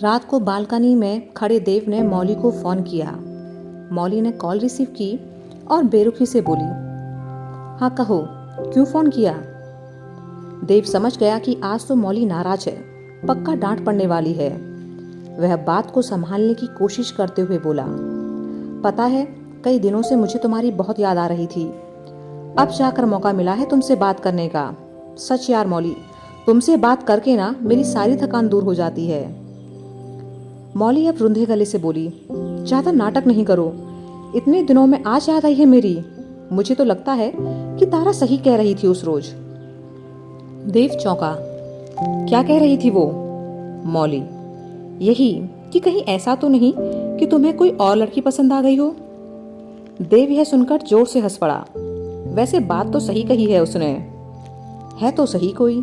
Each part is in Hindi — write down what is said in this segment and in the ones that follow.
रात को बालकनी में खड़े देव ने मौली को फोन किया। मौली ने कॉल रिसीव की और बेरुखी से बोली, हाँ कहो, क्यों फोन किया? देव समझ गया कि आज तो मौली नाराज है, पक्का डांट पड़ने वाली है। वह बात को संभालने की कोशिश करते हुए बोला, पता है कई दिनों से मुझे तुम्हारी बहुत याद आ रही थी। अब जाकर मौका मिला है तुमसे बात करने का। सच यार मौली, तुमसे बात करके ना मेरी सारी थकान दूर हो जाती है। मौली अब रुंधे गले से बोली, ज्यादा नाटक नहीं करो, इतने दिनों में आज याद आई है मेरी। मुझे तो लगता है कि तारा सही कह रही थी उस रोज। देव चौंका, क्या कह रही थी वो? मौली, यही कि कहीं ऐसा तो नहीं कि तुम्हें कोई और लड़की पसंद आ गई हो। देव यह सुनकर जोर से हंस पड़ा। वैसे बात तो सही कही है उसने, है तो सही कोई।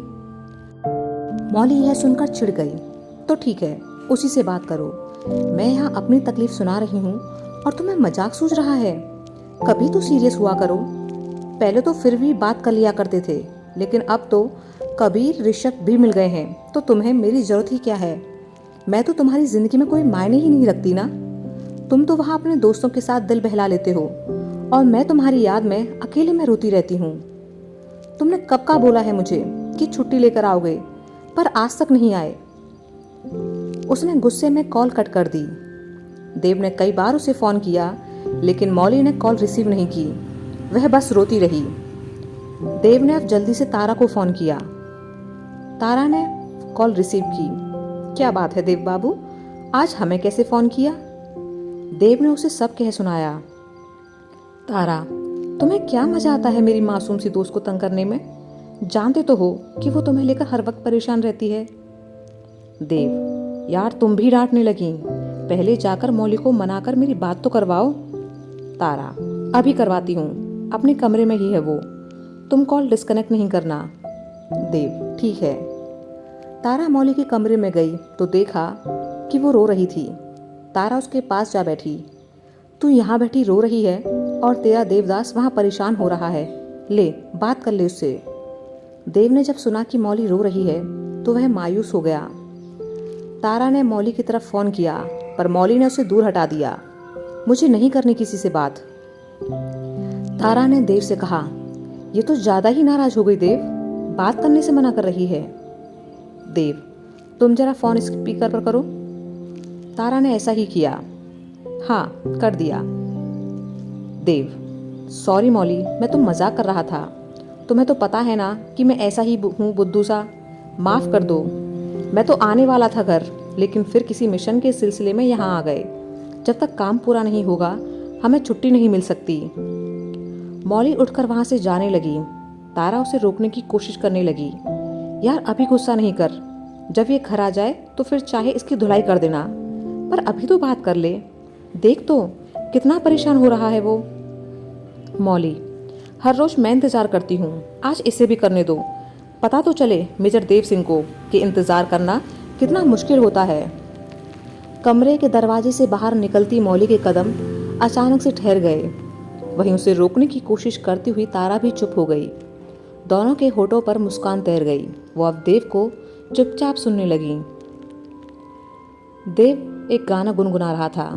मौली यह सुनकर चिढ़ गई। तो ठीक है, उसी से बात करो। मैं यहाँ अपनी तकलीफ सुना रही हूँ और तुम्हें मजाक सूझ रहा है। कभी तो सीरियस हुआ करो। पहले तो फिर भी बात कर लिया करते थे, लेकिन अब तो कबीर ऋषभ भी मिल गए हैं तो तुम्हें मेरी जरूरत ही क्या है? मैं तो तुम्हारी जिंदगी में कोई मायने ही नहीं रखती ना। तुम तो वहाँ अपने दोस्तों के साथ दिल बहला लेते हो और मैं तुम्हारी याद में अकेले में रोती रहती हूँ। तुमने कब का बोला है मुझे कि छुट्टी लेकर आओगे, पर आज तक नहीं आए। उसने गुस्से में कॉल कट कर दी। देव ने कई बार उसे फोन किया, लेकिन मौली ने कॉल रिसीव नहीं की। वह बस रोती रही। देव ने अब जल्दी से तारा को फोन किया। तारा ने कॉल रिसीव की। क्या बात है देव बाबू, आज हमें कैसे फोन किया? देव ने उसे सब कह सुनाया। तारा, तुम्हें क्या मजा आता है मेरी मासूम सी दोस्त को तंग करने में? जानते तो हो कि वो तुम्हें लेकर हर वक्त परेशान रहती है। देव, यार तुम भी डांटने लगी। पहले जाकर मौली को मनाकर मेरी बात तो करवाओ। तारा, अभी करवाती हूँ, अपने कमरे में ही है वो। तुम कॉल डिस्कनेक्ट नहीं करना। देव, ठीक है। तारा मौली के कमरे में गई तो देखा कि वो रो रही थी। तारा उसके पास जा बैठी। तू यहाँ बैठी रो रही है और तेरा देवदास वहाँ परेशान हो रहा है। ले, बात कर ले उससे। देव ने जब सुना कि मौली रो रही है तो वह मायूस हो गया। तारा ने मौली की तरफ फोन किया, पर मौली ने उसे दूर हटा दिया। मुझे नहीं करनी किसी से बात। तारा ने देव से कहा, ये तो ज्यादा ही नाराज हो गई देव, बात करने से मना कर रही है। देव, तुम जरा फोन स्पीकर पर करो। तारा ने ऐसा ही किया। हाँ, कर दिया। देव, सॉरी मौली, मैं तो मजाक कर रहा था। तुम्हें तो पता है ना कि मैं ऐसा ही हूँ बुद्धू सा। माफ कर दो। मैं तो आने वाला था घर, लेकिन फिर किसी मिशन के सिलसिले में यहाँ आ गए। जब तक काम पूरा नहीं होगा हमें छुट्टी नहीं मिल सकती। मौली उठकर वहां से जाने लगी। तारा उसे रोकने की कोशिश करने लगी। यार अभी गुस्सा नहीं कर, जब ये घर आ जाए तो फिर चाहे इसकी धुलाई कर देना, पर अभी तो बात कर ले। देख तो कितना परेशान हो रहा है वो। मौली, हर रोज मैं इंतजार करती हूँ, आज इसे भी करने दो। पता तो चले मेजर देव सिंह को कि इंतजार करना कितना मुश्किल होता है। कमरे के दरवाजे से बाहर निकलती मौली के कदम अचानक से ठहर गए। वहीं उसे रोकने की कोशिश करती हुई तारा भी चुप हो गई। दोनों के होठों पर मुस्कान तैर गई। वो अब देव को चुपचाप सुनने लगी। देव एक गाना गुनगुना रहा था।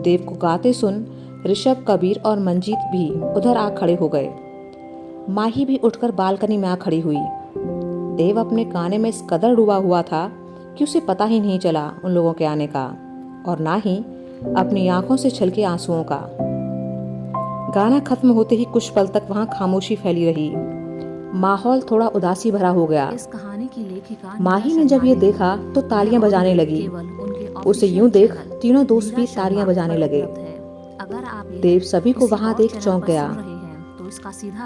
देव को गाते सुन ऋषभ, कबीर और मंजीत भी उधर आ खड़े हो गए। माही भी उठकर बालकनी में आ खड़ी हुई। देव अपने गाने में इस कदर डूबा हुआ था कि उसे पता ही नहीं चला उन लोगों के आने का, और ना ही अपनी आंखों से छलके आंसुओं का। गाना खत्म होते ही कुछ पल तक वहां खामोशी फैली रही। माहौल थोड़ा उदासी भरा हो गया। इस कहानी की लेखिका माही ने जब ये देखा तो तालियां बजाने लगी। उसे यूं देख तीनों दोस्त भी तालियां बजाने लगे। देव सभी को वहां देख चौंक गया।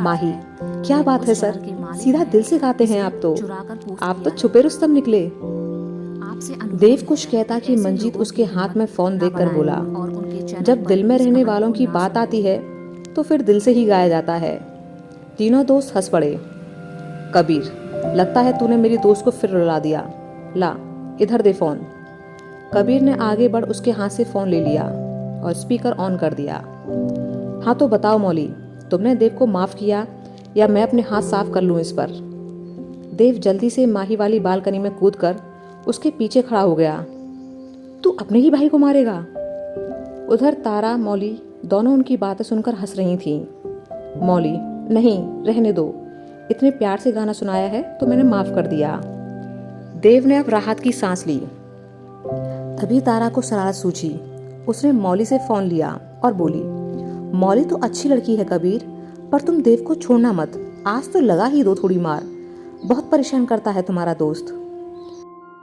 माही, क्या बात है सर, सीधा दिल से गाते हैं आप तो छुपे रुस्तम निकले। देव कुछ कहता कि मंजीत उसके हाथ में फोन देखकर बोला, जब दिल में रहने वालों की बात आती है तो फिर दिल से ही गाया जाता है। तीनों दोस्त हंस पड़े। कबीर, लगता है तूने मेरी दोस्त को फिर रुला दिया। ला, इधर दे फोन। कबीर ने आगे बढ़ उसके हाथ से फोन ले लिया और स्पीकर ऑन कर दिया। हाँ तो बताओ मौली, तुमने देव को माफ किया या मैं अपने हाथ साफ कर लूं इस पर? देव जल्दी से माही वाली बालकनी में कूदकर उसके पीछे खड़ा हो गया। तू अपने ही भाई को मारेगा? उधर तारा मौली दोनों उनकी बातें सुनकर हंस रही थीं। मौली, नहीं रहने दो, इतने प्यार से गाना सुनाया है तो मैंने माफ कर दिया। देव ने अब राहत की सांस ली। तभी तारा को शरारत सूझी। उसने मौली से फोन लिया और बोली, मौली तो अच्छी लड़की है कबीर, पर तुम देव को छोड़ना मत। आज तो लगा ही दो थोड़ी मार, बहुत परेशान करता है तुम्हारा दोस्त।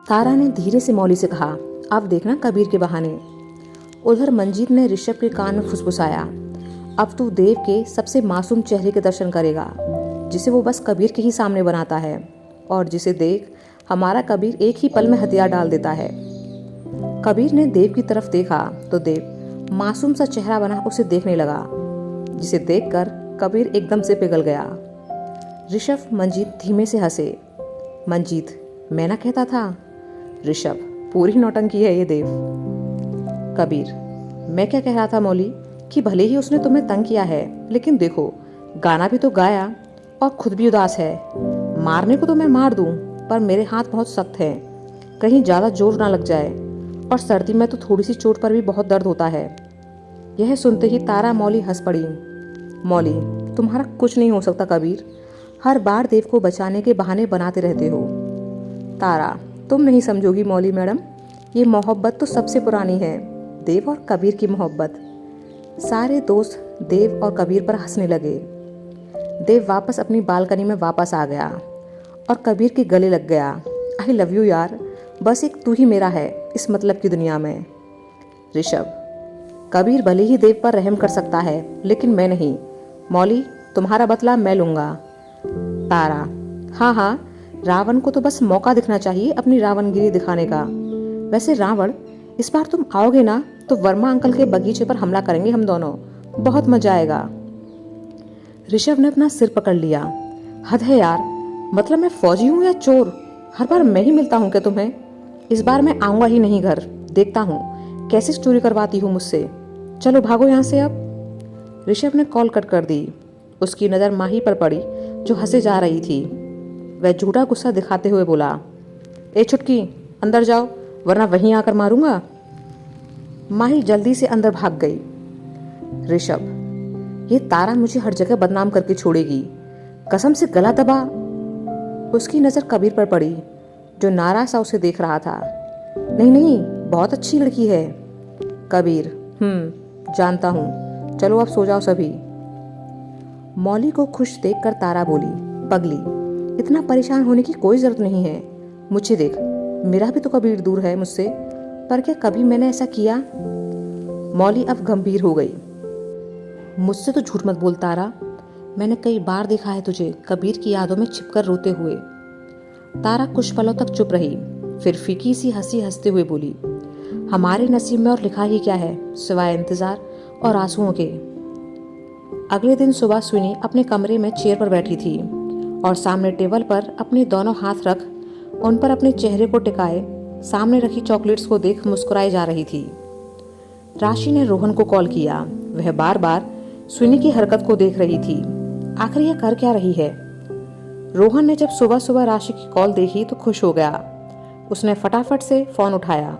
तारा ने धीरे से मौली से कहा, अब देखना कबीर के बहाने। उधर मंजीत ने ऋषभ के कान में फुसफुसाया, अब तू देव के सबसे मासूम चेहरे के दर्शन करेगा, जिसे वो बस कबीर के ही सामने बनाता है, और जिसे देख हमारा कबीर एक ही पल में हथियार डाल देता है। कबीर ने देव की तरफ देखा तो देव मासूम सा चेहरा बना उसे देखने लगा, जिसे देखकर कबीर एकदम से पिघल गया। ऋषभ मंजीत धीमे से हंसे। मंजीत, मैं ना कहता था? ऋषभ, पूरी नौटंकी है ये देव। कबीर, मैं क्या कह रहा था मौली, कि भले ही उसने तुम्हें तंग किया है, लेकिन देखो गाना भी तो गाया और खुद भी उदास है। मारने को तो मैं मार दूं, पर मेरे हाथ बहुत सख्त हैं, कहीं ज़्यादा जोर ना लग जाए, और सर्दी में तो थोड़ी सी चोट पर भी बहुत दर्द होता है। यह सुनते ही तारा मौली हंस पड़ी। मौली, तुम्हारा कुछ नहीं हो सकता कबीर, हर बार देव को बचाने के बहाने बनाते रहते हो। तारा, तुम नहीं समझोगी मौली मैडम, ये मोहब्बत तो सबसे पुरानी है, देव और कबीर की मोहब्बत। सारे दोस्त देव और कबीर पर हंसने लगे। देव वापस अपनी बालकनी में वापस आ गया और कबीर के गले लग गया। आई लव यू यार, बस एक तू ही मेरा है इस मतलब की दुनिया में। ऋषभ, कबीर भले ही देव पर रहम कर सकता है, लेकिन मैं नहीं। मौली, तुम्हारा बदला मैं लूंगा। तारा, हाँ हाँ, रावण को तो बस मौका दिखना चाहिए अपनी रावणगिरी दिखाने का। वैसे रावण, इस बार तुम आओगे ना तो वर्मा अंकल के बगीचे पर हमला करेंगे हम दोनों, बहुत मजा आएगा। ऋषभ ने अपना सिर पकड़ लिया। हद है यार, मतलब मैं फौजी हूँ या चोर? हर बार मैं ही मिलता हूँ क्या तुम्हें? इस बार मैं आऊंगा ही नहीं घर, देखता हूँ कैसे चोरी करवाती हूँ मुझसे। चलो भागो यहाँ से अब। ऋषभ ने कॉल कट कर दी। उसकी नज़र माही पर पड़ी जो हंसे जा रही थी। वह झूठा गुस्सा दिखाते हुए बोला, ए छुटकी, अंदर जाओ वरना वहीं आकर मारूंगा। माही जल्दी से अंदर भाग गई। ऋषभ, ये तारा मुझे हर जगह बदनाम करके छोड़ेगी, कसम से गला दबा। उसकी नज़र कबीर पर पड़ी जो नाराज सा उसे देख रहा था। नहीं नहीं, बहुत अच्छी लड़की है। कबीर, जानता हूँ, चलो अब सो जाओ सभी। मौली को खुश देखकर तारा बोली, पगली, इतना परेशान होने की कोई जरूरत नहीं है। मुझे देख, मेरा भी तो कबीर दूर है मुझसे, पर क्या कभी मैंने ऐसा किया? मौली अब गंभीर हो गई। मुझसे तो झूठ मत बोल तारा, मैंने कई बार देखा है तुझे कबीर की यादों में छिपकर रोते हुए। तारा कुछ पलों तक चुप रही, फिर फीकी सी हंसी हंसते हुए बोली, हमारे नसीब में और लिखा ही क्या है सिवाय इंतजार और आंसुओं के। अगले दिन सुबह सुनी अपने कमरे में चेयर पर बैठी थी और सामने टेबल पर अपने दोनों हाथ रख उन पर अपने चेहरे को टिकाए सामने रखी चॉकलेट्स को देख मुस्कुराई जा रही थी। राशि ने रोहन को कॉल किया। वह बार बार सुनी की हरकत को देख रही थी। आखिर यह कर क्या रही है? रोहन ने जब सुबह सुबह राशि की कॉल देखी तो खुश हो गया। उसने फटाफट से फोन उठाया।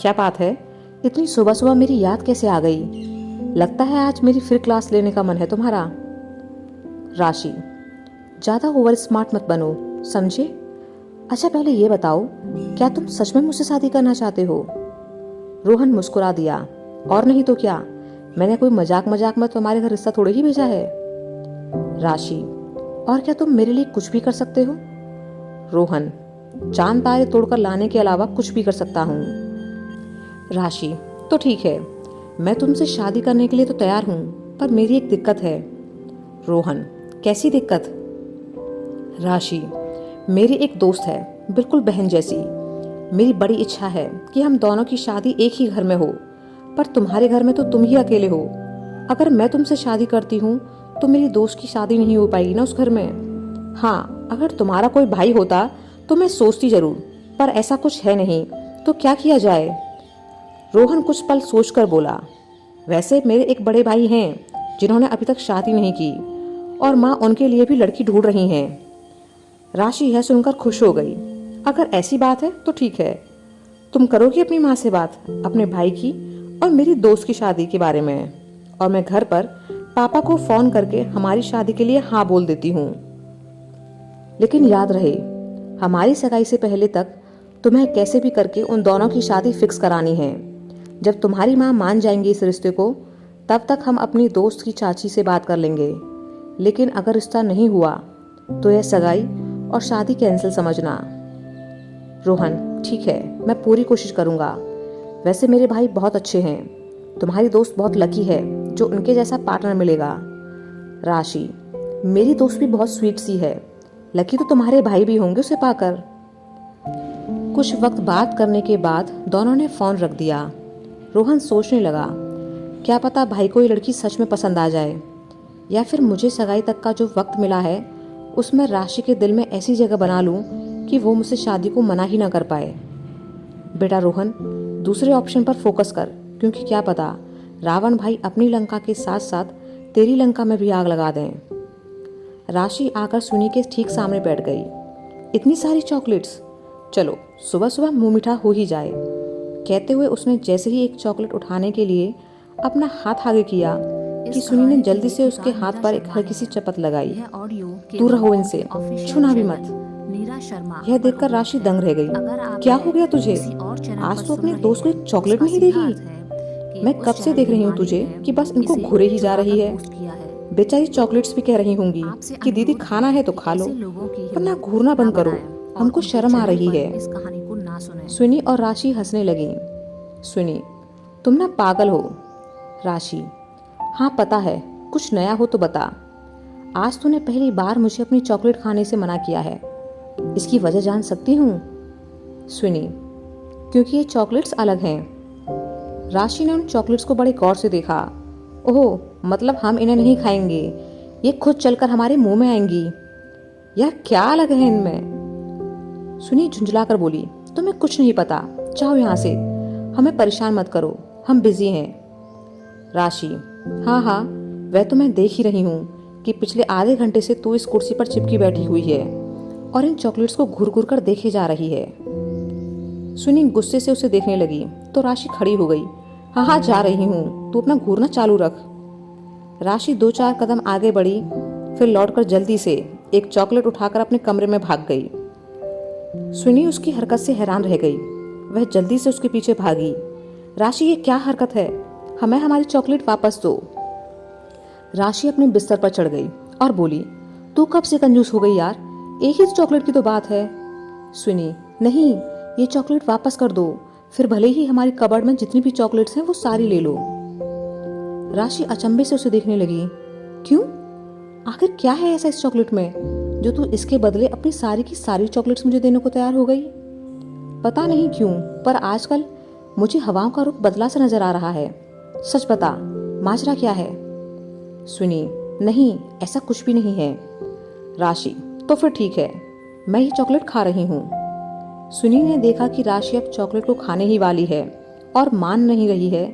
क्या बात है, इतनी सुबह सुबह मेरी याद कैसे आ गई? लगता है आज मेरी फिर क्लास लेने का मन है तुम्हारा। राशि, ज्यादा ओवर स्मार्ट मत बनो, समझे? अच्छा पहले ये बताओ, क्या तुम सच में मुझसे शादी करना चाहते हो? रोहन मुस्कुरा दिया। और नहीं तो क्या, मैंने कोई मजाक मजाक में तुम्हारे घर रिश्ता थोड़े ही भेजा है। राशि, और क्या तुम मेरे लिए कुछ भी कर सकते हो? रोहन, चांद तारे तोड़कर लाने के अलावा कुछ भी कर सकता हूँ। राशि, तो ठीक है, मैं तुमसे शादी करने के लिए तो तैयार हूँ, पर मेरी एक दिक्कत है। रोहन, कैसी दिक्कत? राशि, मेरी एक दोस्त है, बिल्कुल बहन जैसी। मेरी बड़ी इच्छा है कि हम दोनों की शादी एक ही घर में हो, पर तुम्हारे घर में तो तुम ही अकेले हो। अगर मैं तुमसे शादी करती हूँ तो मेरी दोस्त की शादी नहीं हो पाएगी ना उस घर में। हाँ, अगर तुम्हारा कोई भाई होता तो मैं सोचती जरूर, पर ऐसा कुछ है नहीं, तो क्या किया जाए? रोहन कुछ पल सोचकर बोला, वैसे मेरे एक बड़े भाई हैं जिन्होंने अभी तक शादी नहीं की, और माँ उनके लिए भी लड़की ढूंढ रही हैं। राशि यह सुनकर खुश हो गई। अगर ऐसी बात है तो ठीक है, तुम करोगी अपनी माँ से बात अपने भाई की और मेरी दोस्त की शादी के बारे में, और मैं घर पर पापा को फोन करके हमारी शादी के लिए हाँ बोल देती हूँ। लेकिन याद रहे, हमारी सगाई से पहले तक तुम्हें कैसे भी करके उन दोनों की शादी फिक्स करानी है। जब तुम्हारी माँ मान जाएंगी इस रिश्ते को, तब तक हम अपनी दोस्त की चाची से बात कर लेंगे। लेकिन अगर रिश्ता नहीं हुआ तो यह सगाई और शादी कैंसिल समझना। रोहन, ठीक है, मैं पूरी कोशिश करूंगा। वैसे मेरे भाई बहुत अच्छे हैं, तुम्हारी दोस्त बहुत लकी है जो उनके जैसा पार्टनर मिलेगा। राशि, मेरी दोस्त भी बहुत स्वीट सी है, लकी तो तुम्हारे भाई भी होंगे उसे पाकर। कुछ वक्त बात करने के बाद दोनों ने फोन रख दिया। रोहन सोचने लगा, क्या पता भाई को ये लड़की सच में पसंद आ जाए, या फिर मुझे सगाई तक का जो वक्त मिला है उसमें राशि के दिल में ऐसी जगह बना लूं कि वो मुझसे शादी को मना ही ना कर पाए। बेटा रोहन, दूसरे ऑप्शन पर फोकस कर, क्योंकि क्या पता रावण भाई अपनी लंका के साथ साथ तेरी लंका में भी आग लगा दें। राशि आकर सुनी के ठीक सामने बैठ गई। इतनी सारी चॉकलेट्स, चलो सुबह सुबह मुंह मीठा हो ही जाए, कहते हुए उसने जैसे ही एक चॉकलेट उठाने के लिए अपना हाथ आगे किया कि सुनी ने जल्दी से उसके हाथ पर एक हल्की सी चपत लगाई। दूर रहो इनसे, छूना भी मत। यह देखकर राशि दंग रह गई। क्या हो गया तुझे? आज तो अपने दोस्त को एक चॉकलेट नहीं देगी? मैं कब से देख रही हूँ तुझे कि बस इनको घुरे ही जा रही है। बेचारी चॉकलेट्स भी कह रही होंगी कि दीदी खाना है तो खा लो, वरना घूरना बंद करो, हमको शर्म आ रही है। सुनी और राशि हंसने लगी। सुनी, तुम ना पागल हो। राशि, हाँ पता है, कुछ नया हो तो बता। आज तूने पहली बार मुझे अपनी चॉकलेट खाने से मना किया है, इसकी वजह जान सकती हूँ? सुनी, क्योंकि ये चॉकलेट्स अलग हैं। राशि ने उन चॉकलेट्स को बड़े गौर से देखा। ओह, मतलब हम इन्हें नहीं खाएंगे, ये खुद चलकर हमारे मुंह में आएंगी। यार क्या अलग है इनमें? सुनी झुंझलाकर बोली, तुम्हें कुछ नहीं पता, जाओ यहाँ से, हमें परेशान मत करो, हम बिजी हैं। राशि, हाँ हाँ, वह तो मैं देख ही रही हूँ कि पिछले आधे घंटे से तू इस कुर्सी पर चिपकी बैठी हुई है और इन चॉकलेट्स को घुर घुर कर देखे जा रही है। सुनी गुस्से से उसे देखने लगी तो राशि खड़ी हो गई। हाँ हाँ जा रही हूँ, तू अपना घूरना चालू रख। राशि 2-4 कदम आगे बढ़ी, फिर लौटकर जल्दी से एक चॉकलेट उठाकर अपने कमरे में भाग गई। सुनी उसकी हरकत से हैरान रह गई। वह जल्दी से उसके पीछे भागी। राशि, ये क्या हरकत है? हमें हमारी चॉकलेट वापस दो। राशि अपने बिस्तर पर चढ़ गई और बोली, तू कब से कंजूस हो गई यार, एक ही चॉकलेट की तो बात है। सुनी, नहीं, ये चॉकलेट वापस कर दो, फिर भले ही हमारी कबर्ड में जितनी भी चॉकलेट्स हैं वो सारी ले लो। राशि अचंभे से उसे देखने लगी। क्यों? आखिर क्या है ऐसा इस चॉकलेट में जो तू इसके बदले अपनी सारी की सारी चॉकलेट्स मुझे देने को तैयार हो गई? पता नहीं क्यों, पर आजकल मुझे हवाओं का रुख बदला सा नजर आ रहा है। सच बता, माजरा क्या है? सुनी, नहीं, ऐसा कुछ भी नहीं है। राशि, तो फिर ठीक है, मैं ये चॉकलेट खा रही हूँ। सुनी ने देखा कि राशि अब चॉकलेट को खाने ही वाली है और मान नहीं रही है,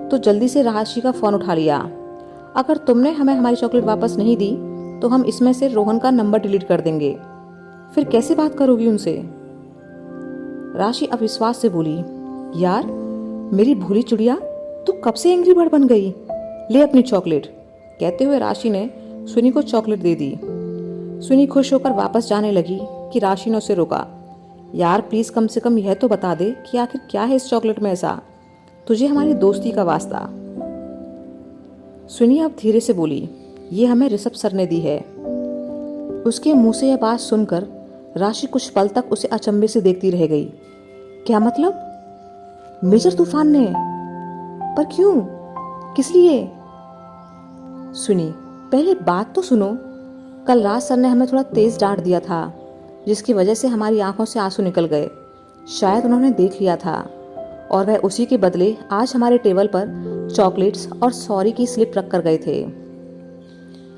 तो जल्दी से राशि का फोन उठा लिया। अगर तुमने हमें हमारी चॉकलेट वापस नहीं दी तो हम इसमें से रोहन का नंबर डिलीट कर देंगे। फिर कैसे बात करोगी उनसे? राशि अविश्वास से बोली, यार मेरी भूली चुड़िया, तू कब से एंग्री बर्ड बन गई? ले अपनी चॉकलेट। कहते हुए राशि ने सुनी को चॉकलेट दे दी। सुनी खुश होकर वापस जाने लगी कि राशि ने उसे रोका। यार प्लीज कम से कम यह तो बता दे कि आखिर क्या है इस चॉकलेट में ऐसा, तुझे हमारी दोस्ती का वास्ता। सुनी अब धीरे से बोली, ये हमें ऋषभ सर ने दी है। उसके मुंह से यह बात सुनकर राशि कुछ पल तक उसे अचंभे से देखती रह गई। क्या मतलब? मेजर तूफान ने? पर क्यों? किस लिए? सुनी, पहले बात तो सुनो। कल रात सर ने हमें थोड़ा तेज डांट दिया था, जिसकी वजह से हमारी आंखों से आंसू निकल गए। शायद उन्होंने देख लिया था और वह उसी के बदले आज हमारे टेबल पर चॉकलेट्स और सॉरी की स्लिप रख कर गए थे।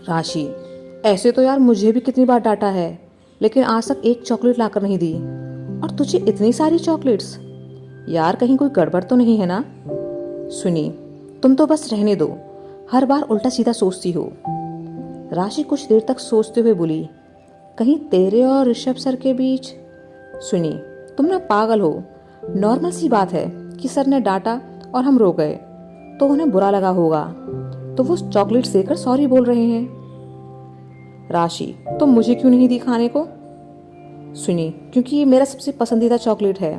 राशि, ऐसे तो यार मुझे भी कितनी बार डांटा है, लेकिन आज तक एक चॉकलेट लाकर नहीं दी, और तुझे इतनी सारी चॉकलेट्स। यार कहीं कोई गड़बड़ तो नहीं है ना? सुनी, तुम तो बस रहने दो, हर बार उल्टा सीधा सोचती हो। राशि कुछ देर तक सोचते हुए बोली, कहीं तेरे और ऋषभ सर के बीच? सुनी, तुम ना पागल हो। नॉर्मल सी बात है कि सर ने डांटा और हम रो गए तो उन्हें बुरा लगा होगा, तो वो चॉकलेट देकर सॉरी बोल रहे हैं। राशि, तो मुझे क्यों नहीं दी खाने को? सुनी, क्योंकि ये मेरा सबसे पसंदीदा चॉकलेट है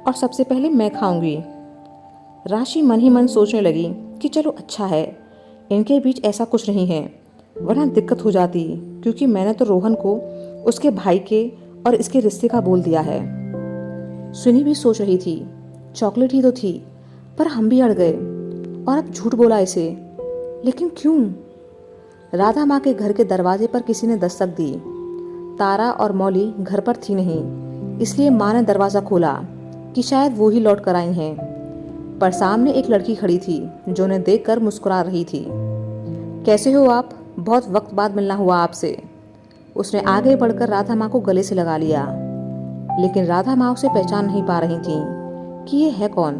और सबसे पहले मैं खाऊंगी। राशि मन ही मन सोचने लगी कि चलो अच्छा है, इनके बीच ऐसा कुछ नहीं है, वरना दिक्कत हो जाती, क्योंकि मैंने तो रोहन को उसके भाई के और इसके रिश्ते का बोल दिया है। सुनी भी सोच रही थी, चॉकलेट ही तो थी, पर हम भी अड़ गए और अब झूठ बोला इसे, लेकिन क्यों? राधा माँ के घर के दरवाजे पर किसी ने दस्तक दी। तारा और मौली घर पर थी नहीं, इसलिए माँ ने दरवाज़ा खोला कि शायद वो ही लौट कर आई हैं। पर सामने एक लड़की खड़ी थी जो उन्हें देखकर मुस्कुरा रही थी। कैसे हो आप? बहुत वक्त बाद मिलना हुआ आपसे। उसने आगे बढ़कर राधा माँ को गले से लगा लिया, लेकिन राधा माँ उसे पहचान नहीं पा रही थी कि ये है कौन।